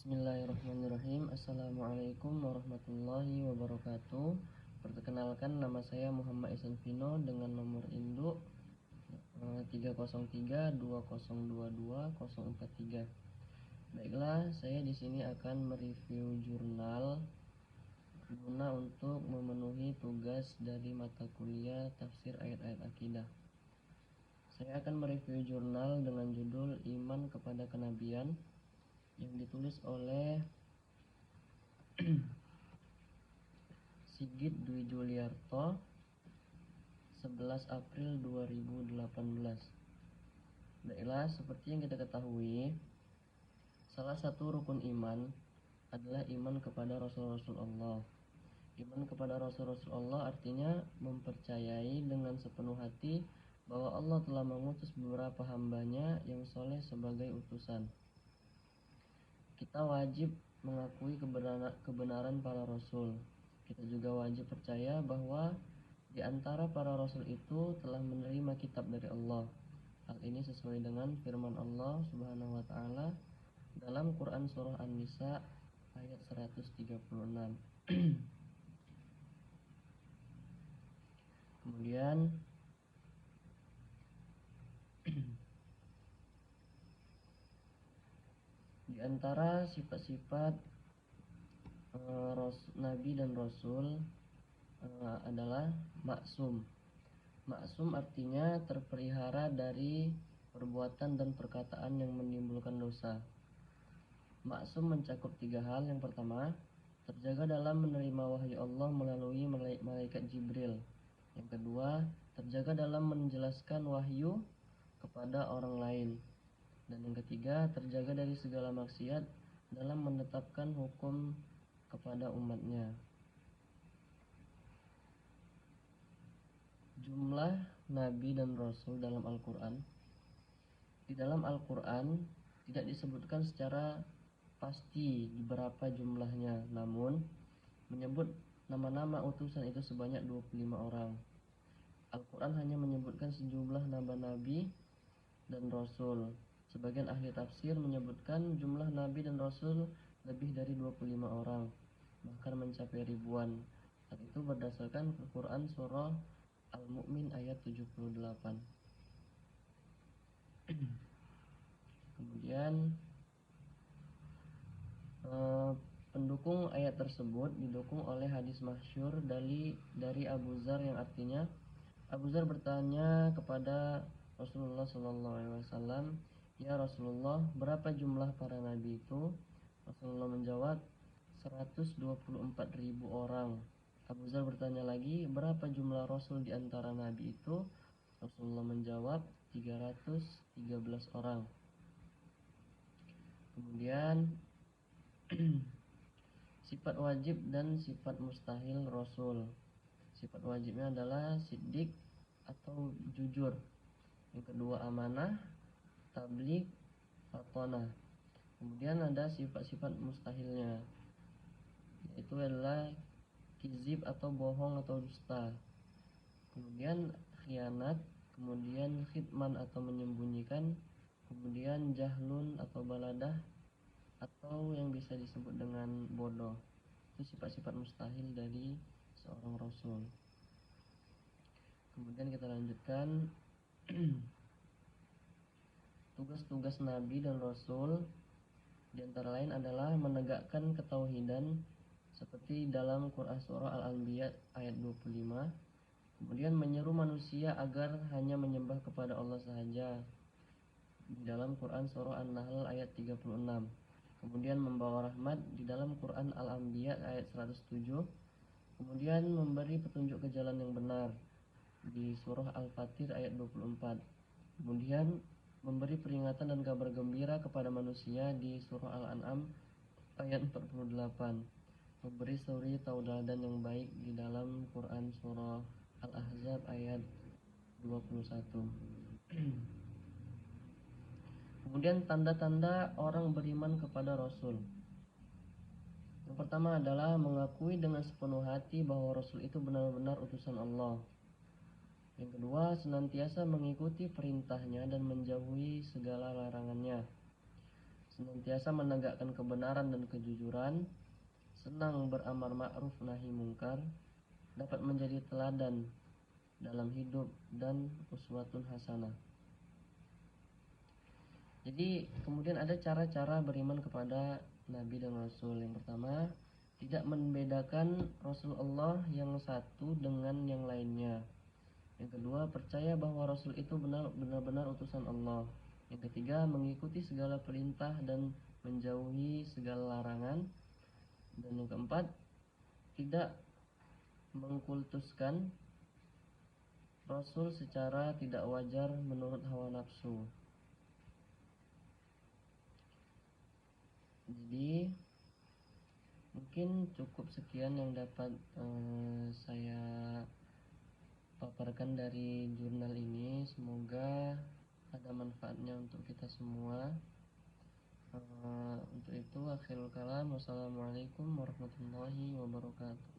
Bismillahirrahmanirrahim. Assalamualaikum warahmatullahi wabarakatuh. Perkenalkan, nama saya Muhammad Ihsan Vino dengan nomor induk 30320220043. Baiklah, saya di sini akan mereview jurnal guna untuk memenuhi tugas dari mata kuliah tafsir ayat-ayat akidah. Saya akan mereview jurnal dengan judul Iman kepada Kenabian yang ditulis oleh Sigit Dwi Juliarto 11 April 2018. Baiklah, seperti yang kita ketahui, salah satu rukun iman adalah iman kepada Rasul-Rasul Allah. Iman kepada Rasul-Rasul Allah artinya mempercayai dengan sepenuh hati bahwa Allah telah mengutus beberapa hambanya yang soleh sebagai utusan. Kita wajib mengakui kebenaran para rasul. Kita juga wajib percaya bahwa di antara para rasul itu telah menerima kitab dari Allah. Hal ini sesuai dengan firman Allah Subhanahu wa taala dalam Quran surah An-Nisa ayat 136. Kemudian di antara sifat-sifat Nabi dan Rasul adalah maksum. Maksum artinya terpelihara dari perbuatan dan perkataan yang menimbulkan dosa. Maksum mencakup 3 hal. Yang pertama, terjaga dalam menerima wahyu Allah melalui malaikat Jibril. Yang kedua, terjaga dalam menjelaskan wahyu kepada orang lain. Dan yang ketiga, terjaga dari segala maksiat dalam menetapkan hukum kepada umatnya. Jumlah Nabi dan Rasul dalam Al-Quran. Di dalam Al-Quran tidak disebutkan secara pasti berapa jumlahnya, namun menyebut nama-nama utusan itu sebanyak 25 orang. Al-Quran hanya menyebutkan sejumlah nama Nabi dan Rasul. Sebagian ahli tafsir menyebutkan jumlah Nabi dan Rasul lebih dari 25 orang, bahkan mencapai ribuan. Hal itu berdasarkan Al-Quran surah Al-Mu'min ayat 78. Kemudian pendukung ayat tersebut didukung oleh hadis masyhur dari Abu Dzar yang artinya, Abu Dzar bertanya kepada Rasulullah SAW, "Ya Rasulullah, berapa jumlah para nabi itu?" Rasulullah menjawab, 124.000 orang. Abu Dzar bertanya lagi, "Berapa jumlah rasul di antara nabi itu?" Rasulullah menjawab, 313 orang. Kemudian sifat wajib dan sifat mustahil Rasul. Sifat wajibnya adalah siddiq atau jujur. Yang kedua amanah, tabligh, fatonah. Kemudian ada sifat-sifat mustahilnya, yaitu adalah kizib atau bohong atau dusta. Kemudian khianat, kemudian khidman atau menyembunyikan, kemudian jahlun atau baladah, atau yang bisa disebut dengan bodoh. Itu sifat-sifat mustahil dari seorang rasul. Kemudian kita lanjutkan. Tugas-tugas nabi dan rasul di antara lain adalah menegakkan ketauhidan seperti dalam Quran surah Al-Anbiya ayat 25. Kemudian menyeru manusia agar hanya menyembah kepada Allah sahaja di dalam Quran surah An-Nahl ayat 36. Kemudian membawa rahmat di dalam Quran Al-Anbiya ayat 107. Kemudian memberi petunjuk ke jalan yang benar di surah Al-Fatir ayat 24. Kemudian memberi peringatan dan kabar gembira kepada manusia di surah Al-An'am ayat 48. Memberi suri tauladan yang baik di dalam Quran surah Al-Ahzab ayat 21. Kemudian tanda-tanda orang beriman kepada Rasul. Yang pertama adalah mengakui dengan sepenuh hati bahwa Rasul itu benar-benar utusan Allah. Yang kedua, senantiasa mengikuti perintahnya dan menjauhi segala larangannya. senantiasa menegakkan kebenaran dan kejujuran, senang beramar ma'ruf nahi mungkar, dapat menjadi teladan dalam hidup dan uswatun hasanah. Jadi kemudian ada cara-cara beriman kepada Nabi dan Rasul. Yang pertama, tidak membedakan Rasulullah yang satu dengan yang lainnya. Yang kedua, percaya bahwa Rasul itu benar-benar utusan Allah. Yang ketiga, mengikuti segala perintah dan menjauhi segala larangan. Dan yang keempat, tidak mengkultuskan Rasul secara tidak wajar menurut hawa nafsu. Jadi mungkin cukup sekian yang dapat saya paparkan dari jurnal ini. Semoga ada manfaatnya untuk kita semua. Untuk itu akhirul kalam, wassalamualaikum warahmatullahi wabarakatuh.